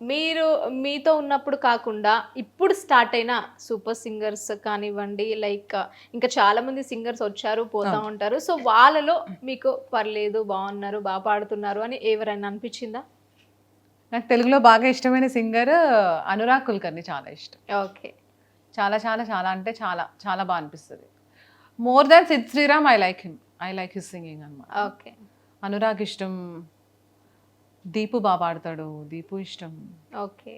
మీరు మీతో ఉన్నప్పుడు కాకుండా ఇప్పుడు స్టార్ట్ అయిన సూపర్ సింగర్స్ కానివ్వండి, లైక్ ఇంకా చాలా మంది సింగర్స్ వచ్చారు, పోతా ఉంటారు. సో వాళ్ళలో మీకు పర్లేదు, బాగున్నారు, బాగా పాడుతున్నారు అని ఎవరైనా అనిపించిందా? నాకు తెలుగులో బాగా ఇష్టమైన సింగర్ అనురాగ్ కుల్కర్ని చాలా ఇష్టం. ఓకే. చాలా చాలా చాలా అంటే చాలా చాలా బాగా అనిపిస్తుంది. More than Sid Sriram I like his singing అనమాట. ఓకే. అనురాగ్ ఇష్టం, దీపు బాగా పాడతాడు, దీపు ఇష్టం. ఓకే.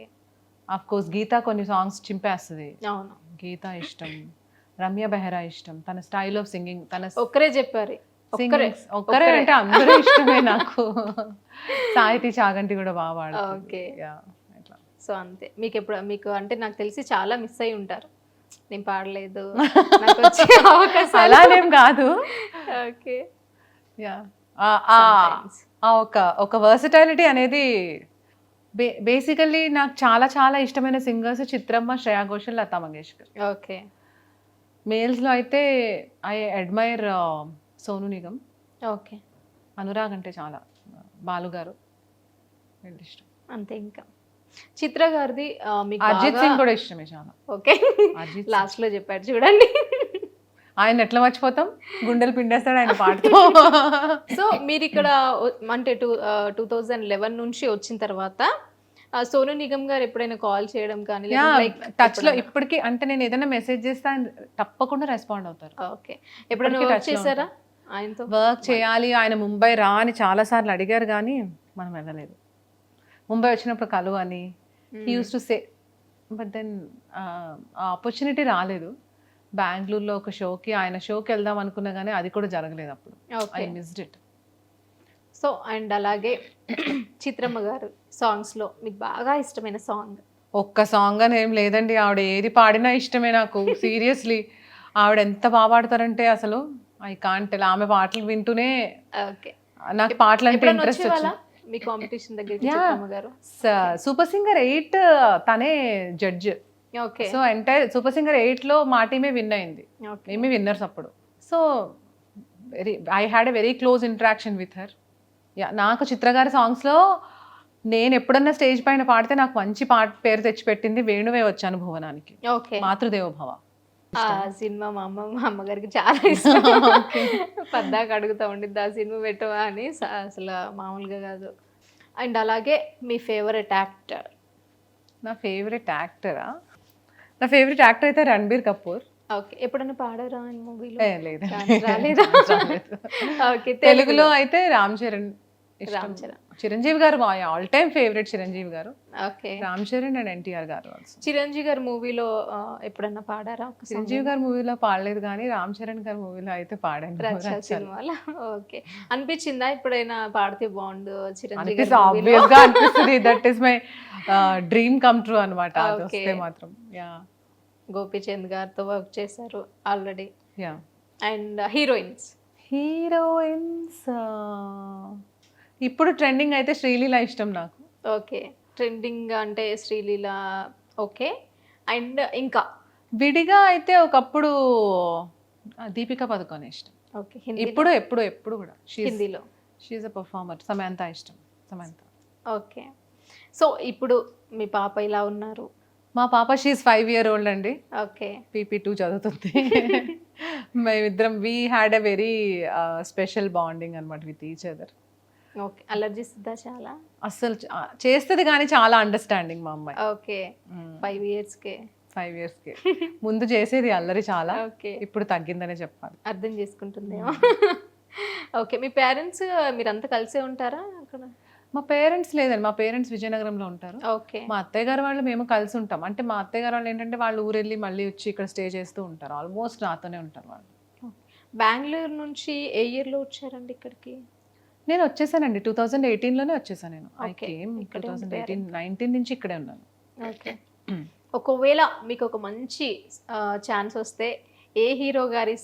ఆఫ్ కోర్స్ గీత కొన్ని సాంగ్స్ చింపేస్తుంది, అవును. గీత ఇష్టం. రమ్య బెహ్రా ఇష్టం, తన స్టైల్ ఆఫ్ సింగింగ్, తన ఒక్కరే చెప్పారు. ఒక్కరే అంటే అందరూ ఇష్టమే నాకు. సాహితీ చాగంటి కూడా బాగా పాడుతుంది. ఓకే. సో అంతే. మీకు అంటే నాకు తెలిసి చాలా మిస్ అయి ఉంటారు, నేను పాడలేదు నాకు వచ్చే అవకాశాలు. అలానేం కాదు. ఓకే. యా ఒక వర్సటాలిటీ అనేది బేసికల్లీ నాకు చాలా చాలా ఇష్టమైన సింగర్స్ చిత్రమ్మ, శ్రేయా ఘోషల్, లతా మంగేష్కర్. ఓకే. మేల్స్లో అయితే I admire Sonu Nigam. Okay. Anurag అంటే చాలా, బాలుగారు ఇష్టం అంతే. ఇంకా చిత్ర గారిది మీకు అజిత్ సింగ్ కూడా ఇష్టమే చాలా. ఓకే. లాస్ట్ లో చెప్పాడు చూడండి, ఆయన ఎట్లా మర్చిపోతాం, గుండెలు పిండేస్తాడు ఆయన పాటతో. సో మీరు ఇక్కడ అంటే 2011 నుంచి వచ్చిన తర్వాత సోను నిగమ్ గారు ఎప్పుడైనా కాల్ చేయడం కానీ టచ్ లో ఇప్పటికీ అంటే నేను ఏదైనా మెసేజ్ చేస్తే ఆయన తప్పకుండా రెస్పాండ్ అవుతారు. ఓకే. ఎప్పుడైనా వర్క్ చేశారా ఆయనతో? వర్క్ చేయాలి, ఆయన ముంబై రా అని చాలా సార్లు అడిగారు కానీ మనం వెళ్ళలేదు. ముంబై వచ్చినప్పుడు కలు అని he uses to say, but then opportunity రాలేదు. బెంగళూరులో ఒక షోకి, ఆయన షోకి వెళ్దాం అనుకున్నా కానీ అది కూడా జరగలేదు అప్పుడు. I missed it. So and అలాగే చిత్రమ్మ గారు సాంగ్స్ లో మీకు బాగా ఇష్టమైన సాంగ్? ఒక్క సాంగ్ అని ఏం లేదండి, ఆవిడ ఏది పాడినా ఇష్టమే నాకు. సీరియస్లీ ఆవిడ ఎంత బాగా పాడతారంటే అసలు ఐ కాంట్ టెల్. ఆమె పాటలు వింటూనే నాకు పాటలు అంటే ఇంట్రెస్ట్ వచ్చింది. మీ కాంపిటీషన్ దగ్గరికి చిత్రమ్మ గారు సూపర్ సింగర్ 8 తనే judge. Okay. So entire super singer 8లో మా టీమే విన్ అయింది, మేమే విన్నర్స్ అప్పుడు. So I had a very close interaction with her. నాకు చిత్రగారి సాంగ్స్లో నేను ఎప్పుడన్నా స్టేజ్ పైన పాడితే నాకు మంచి పాట పేరు తెచ్చిపెట్టింది వేణువే వచ్చాను భువనానికి, మాతృదేవోభవ. ఆ సినిమా మా అమ్మగారికి చాలా ఇష్టం. పద్దాక అడుగుతూ ఉండిద్ది ఆ సినిమా పెట్టవా అని, అసలు మామూలుగా కాదు. అండ్ అలాగే మీ ఫేవరెట్ యాక్టర్? నా ఫేవరెట్ యాక్టరా? నా ఫేవరెట్ యాక్టర్ అయితే రణబీర్ కపూర్. ఓకే. ఎప్పుడైనా పాడారా ఆయన మూవీలో? లేదు. ఓకే. తెలుగులో అయితే రామ్ చరణ్. చిరంజీవి గారు ఆల్ టైమ్ ఫేవరెట్, చిరంజీవి గారు. ఓకే. రామ్ చరణ్ అండ్ ఎన్టీఆర్ గారు. చిరంజీవి గారి మూవీలో ఎప్పుడన్నా పాడారా? చిరంజీవి గారి మూవీలో పాడలేదు కానీ రామ్ చరణ్ గారి మూవీలో అయితే పాడాను సినిమాలో. ఓకే. అనిపించిందా ఎప్పుడైనా పాడితే బాగుండు చిరంజీవి? ఆబ్వియస్ గా అనిపిస్తుంది. That is my dream come true అనమాట. అది వస్తే మాత్రం. గోపీచంద్ గారితో వర్క్ చేశారు ఆల్రెడీ. యా. And heroines? ఇప్పుడు ట్రెండింగ్ అయితే శ్రీలీల ఇష్టం నాకు. ఓకే. ట్రెండింగ్ అంటే శ్రీలీల. ఓకే. అండ్ ఇంకా విడిగా అయితే ఒకప్పుడు దీపికా పదుకొనే ఇష్టం. ఓకే. ఇప్పుడు ఎప్పుడు ఎప్పుడు కూడా హిందీలో she is a performer. Samantha ఇష్టం, సమంత. ఓకే. సో ఇప్పుడు మీ పాప ఇలా ఉన్నారు? మా పాప షీఈ్ 5 year old అండి. ఓకే. PP2 చదువుతుంది. మేమిద్దరం we had a very special bonding అనమాట విత్ ఈచ్ అదర్. ఓకే. అలర్జిస్తుందా చాలా? అస్సలు చేస్తుంది కానీ చాలా అండర్స్టాండింగ్ మా అమ్మాయి. ఓకే. 5 yearsకే? 5 yearsకే. ముందు చేసేది అల్లరి చాలా, ఓకే. ఇప్పుడు తగ్గిందనే చెప్పాలి. అర్థం చేసుకుంటుందేమో. ఓకే. మీ పేరెంట్స్ మీరంతా కలిసే ఉంటారా అక్కడ? మా పేరెంట్స్ లేదండి, మా పేరెంట్స్ విజయనగరంలో ఉంటారు. ఓకే. మా అత్తయ్య గారు వాళ్ళు మేము కలిసి ఉంటాం. అంటే మా అత్తయ్య గారు వాళ్ళు ఏంటంటే వాళ్ళు ఊరెళ్ళి మళ్ళీ వచ్చి ఇక్కడ స్టే చేస్తూ ఉంటారు. ఆల్మోస్ట్ నాతోనే ఉంటారు వాళ్ళు. బెంగళూరు నుంచి ఏ ఇయర్లో వచ్చారండి ఇక్కడికి? నేను వచ్చేసానండి 2018లోనే వచ్చేసాను నేను. ఐ కేమ్ 2018-19 నుంచి ఇక్కడే ఉన్నాను. ఓకే. ఒకవేళ మీకు ఒక మంచి ఛాన్స్ వస్తే ఏ హీరో గారి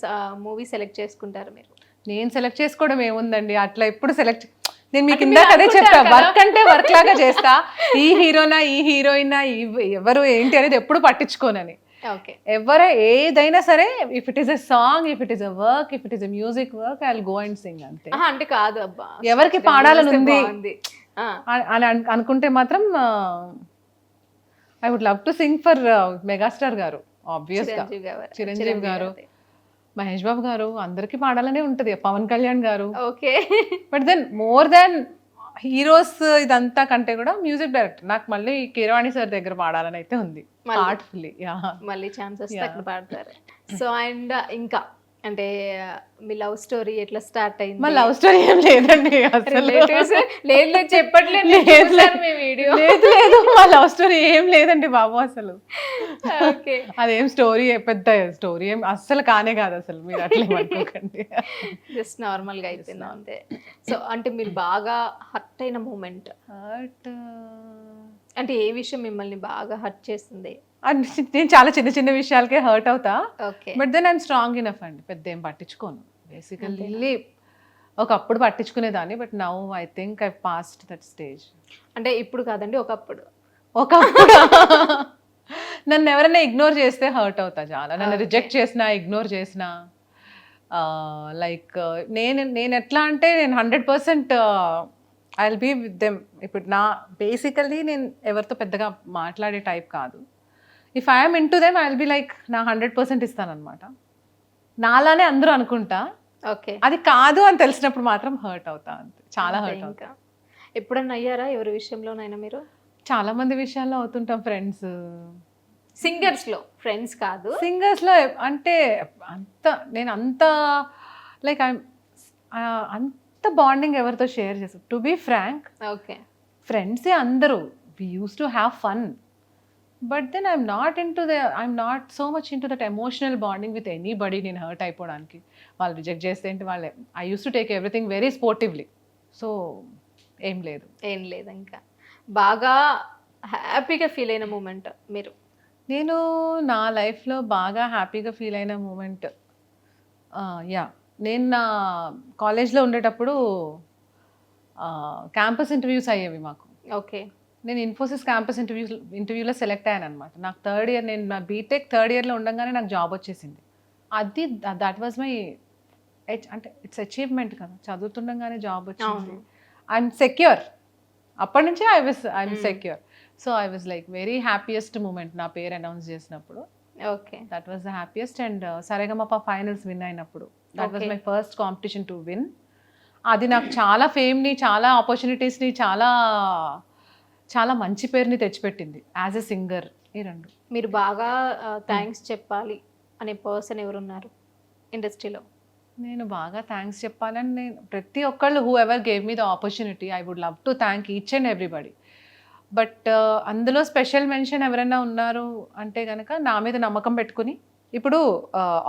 మూవీ సెలెక్ట్ చేసుకుంటారు మీరు? నేను సెలెక్ట్ చేసుకోవడం ఏముందండి, అట్లా ఎప్పుడు సెలెక్ట్, నేను మీకు ఇందాక అదే చెప్తా, వర్క్ అంటే వర్క్ లాగా చేస్తా. ఈ హీరోనా ఈ హీరోయినా ఎవరు ఏంటి అనేది ఎప్పుడు పట్టించుకోనని. ఎవరే ఏదైనా సరే, if it is a song, if it is a work, if it is a music work, I will go and Singh అంతే. అంటే కాదు అబ్బా ఎవరికి పాడాలని ఉంది అని అనుకుంటే మాత్రం I would love to sing for megastar గారు, ఆబ్వియస్ గా చిరంజీవి గారు, మహేష్ బాబు గారు, అందరికి పాడాలనే ఉంటది, పవన్ కళ్యాణ్ గారు. Okay. But then more than heroes ఇదంతా కంటే కూడా మ్యూజిక్ డైరెక్టర్ నాకు మళ్ళీ కీరవాణి సార్ దగ్గర పాడాలని అయితే ఉంది, హార్ట్ఫుల్లీ. మళ్ళీ ఛాన్సెస్ అక్కడ పాడతారు. సో అండ్ ఇంకా అంటే మీ లవ్ స్టోరీ ఎట్లా స్టార్ట్ అయింది? మా లవ్ స్టోరీ ఏం లేదండి అసలు. లేదు చెప్పట్లేదు మీ వీడియో. లేదు లేదు, మా లవ్ స్టోరీ ఏం లేదండి బాబు అసలు. ఓకే. అదేం స్టోరీ, పెద్ద స్టోరీ ఏం అస్సలు కానే కాదు అసలు, మీరు అట్లా అనుకోకండి. జస్ట్ నార్మల్ గా అయిపోయింది అంతే. సో అంటే మీరు బాగా హర్ట్ అయిన మూమెంట్ అంటే ఏ విషయం మిమ్మల్ని బాగా హర్ట్ చేస్తుంది? నేను చాలా చిన్న చిన్న విషయాలకే హర్ట్ అవుతా, okay. But then I'm strong enough అండి, పెద్ద ఏం పట్టించుకోను బేసికల్లీ. ఒకప్పుడు పట్టించుకునేదాన్ని, but now I think I passed that stage. అంటే ఇప్పుడు కాదండి, ఒకప్పుడు. నన్ను ఎవరైనా ఇగ్నోర్ చేస్తే హర్ట్ అవుతా చాలా, నన్ను రిజెక్ట్ చేసినా ఇగ్నోర్ చేసినా. లైక్ నేను ఎట్లా అంటే నేను 100% I will be with them. ఇప్పుడు నా బేసికల్లీ నేను ఎవరితో పెద్దగా మాట్లాడే టైప్ కాదు. If I'm into them I will be like నా 100% ఇస్తానన్నమాట. నాలానే అందరూ అనుకుంటా, ఓకే. అది కాదు అని తెలిసినప్పుడు మాత్రం హర్ట్ అవుతా, అంతే, చాలా హర్ట్ అవుతా. ఎప్పుడన్నా అయ్యారా ఎవరి విషయంలోనైనా మీరు? చాలా మంది విషయాల్లో అవుతుంటాం, ఫ్రెండ్స్. సింగర్స్ లో ఫ్రెండ్స్ కాదు, సింగర్స్ లో అంటే నేను అంత లైక్ అంత బాండింగ్ ఎవరితో షేర్ చేస్తాను. టు బీ ఫ్రాంక్, ఓకే, ఫ్రెండ్సే అందరూ, we use to have fun. But then I'm not so much into that emotional bonding with anybody. నేను హర్ట్ అయిపోవడానికి, వాళ్ళు రిజెక్ట్ చేస్తే ఏంటి, వాళ్ళే, I use to take everything very sportively. So ఏం లేదు. ఇంకా బాగా హ్యాపీగా ఫీల్ అయిన మూమెంట్ మీరు? నేను నా లైఫ్లో బాగా హ్యాపీగా ఫీల్ అయిన మూమెంట్, నేను నా కాలేజ్లో ఉండేటప్పుడు క్యాంపస్ ఇంటర్వ్యూస్ అయ్యేవి మాకు. ఓకే. నేను ఇన్ఫోసిస్ క్యాంపస్ ఇంటర్వ్యూలో సెలెక్ట్ అయ్యాను అనమాట. నాకు థర్డ్ ఇయర్, నేను నా బీటెక్ థర్డ్ ఇయర్లో ఉండగానే నాకు జాబ్ వచ్చేసింది. అది దట్ వాజ్ మై అంటే ఇట్స్ అచీవ్మెంట్ కదా, చదువుతుండగానే జాబ్ వచ్చింది. ఐఎమ్ సెక్యూర్, అప్పటి నుంచే I'm secure. So I was like very happiest moment నా పేరు అనౌన్స్ చేసినప్పుడు. Okay. That was the happiest. And Saregamapa finals win అయినప్పుడు, that was my first competition to win. అది నాకు చాలా ఫేమ్ని, చాలా ఆపర్చునిటీస్ని, చాలా చాలా మంచి పేరుని తెచ్చిపెట్టింది యాజ్ ఎ సింగర్. ఈ రెండు. మీరు బాగా థ్యాంక్స్ చెప్పాలి అనే పర్సన్ ఎవరున్నారు ఇండస్ట్రీలో? నేను బాగా థ్యాంక్స్ చెప్పాలని నేను ప్రతి ఒక్కళ్ళు whoever gave me the opportunity, I would love to thank each and everybody. But అందులో స్పెషల్ మెన్షన్ ఎవరైనా ఉన్నారు అంటే కనుక, నా మీద నమ్మకం పెట్టుకుని, ఇప్పుడు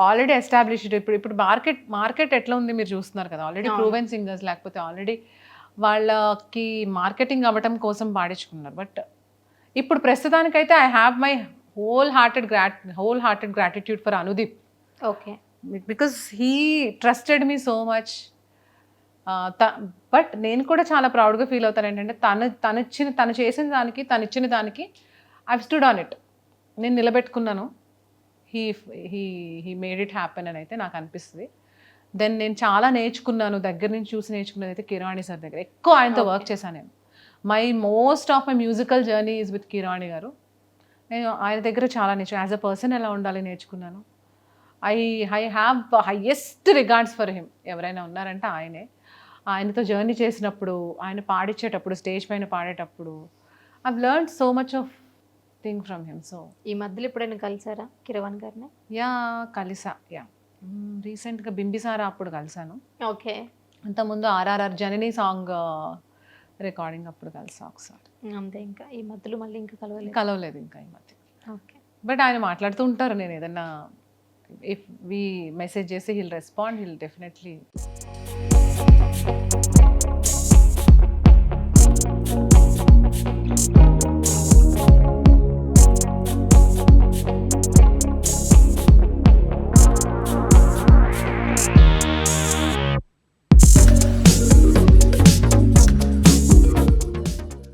ఆల్రెడీ ఎస్టాబ్లిష్డ్, ఇప్పుడు మార్కెట్ ఎట్లా ఉంది మీరు చూస్తున్నారు కదా, ఆల్రెడీ ప్రూవెన్ సింగర్స్, లేకపోతే ఆల్రెడీ వాళ్ళకి మార్కెటింగ్ అవ్వటం కోసం పాడించుకున్నారు. బట్ ఇప్పుడు ప్రస్తుతానికైతే I have my whole hearted gratitude for Anudeep. Okay. Because he trusted me so much. But నేను కూడా చాలా ప్రౌడ్గా ఫీల్ అవుతాను ఏంటంటే, తను చేసిన దానికి, తను ఇచ్చిన దానికి ఐ స్టూడ్ ఆన్ ఇట్. నేను నిలబెట్టుకున్నాను. హీ మేడ్ ఇట్ హ్యాపెన్ అని అయితే నాకు అనిపిస్తుంది. దెన్ నేను చాలా నేర్చుకున్నాను, దగ్గర నుంచి చూసి నేర్చుకున్నది అయితే కీరవాణి సార్ దగ్గర. ఎక్కువ ఆయనతో వర్క్ చేశాను నేను. Most of my musical journey is with Keeravani గారు. నేను ఆయన దగ్గర చాలా యాజ్ అ పర్సన్ ఎలా ఉండాలి నేర్చుకున్నాను. I have highest regards for him. ఎవరైనా ఉన్నారంటే ఆయనే. ఆయనతో జర్నీ చేసినప్పుడు, ఆయన పాడించేటప్పుడు, స్టేజ్ పైన పాడేటప్పుడు, I've learned so much of thing from him. So ఈ మధ్యలో ఎప్పుడైనా కలిసారా కీరవాణి గారిని? కలిసా. రీసెంట్గా బింబిసారా అప్పుడు కలిసాను. ఓకే. అంతకుముందు RRR జనని సాంగ్ రికార్డింగ్ అప్పుడు కలిసా ఒకసారి, అంతే. ఇంకా ఈ మధ్యలో మళ్ళీ ఇంకా కలవలేదు ఇంకా ఈ మధ్య. ఓకే. బట్ ఆయన మాట్లాడుతూ ఉంటారు, నేను ఏదన్నా ఇఫ్ వి మెసేజ్ చేసి హిల్ రెస్పాండ్, హిల్ డెఫినెట్లీ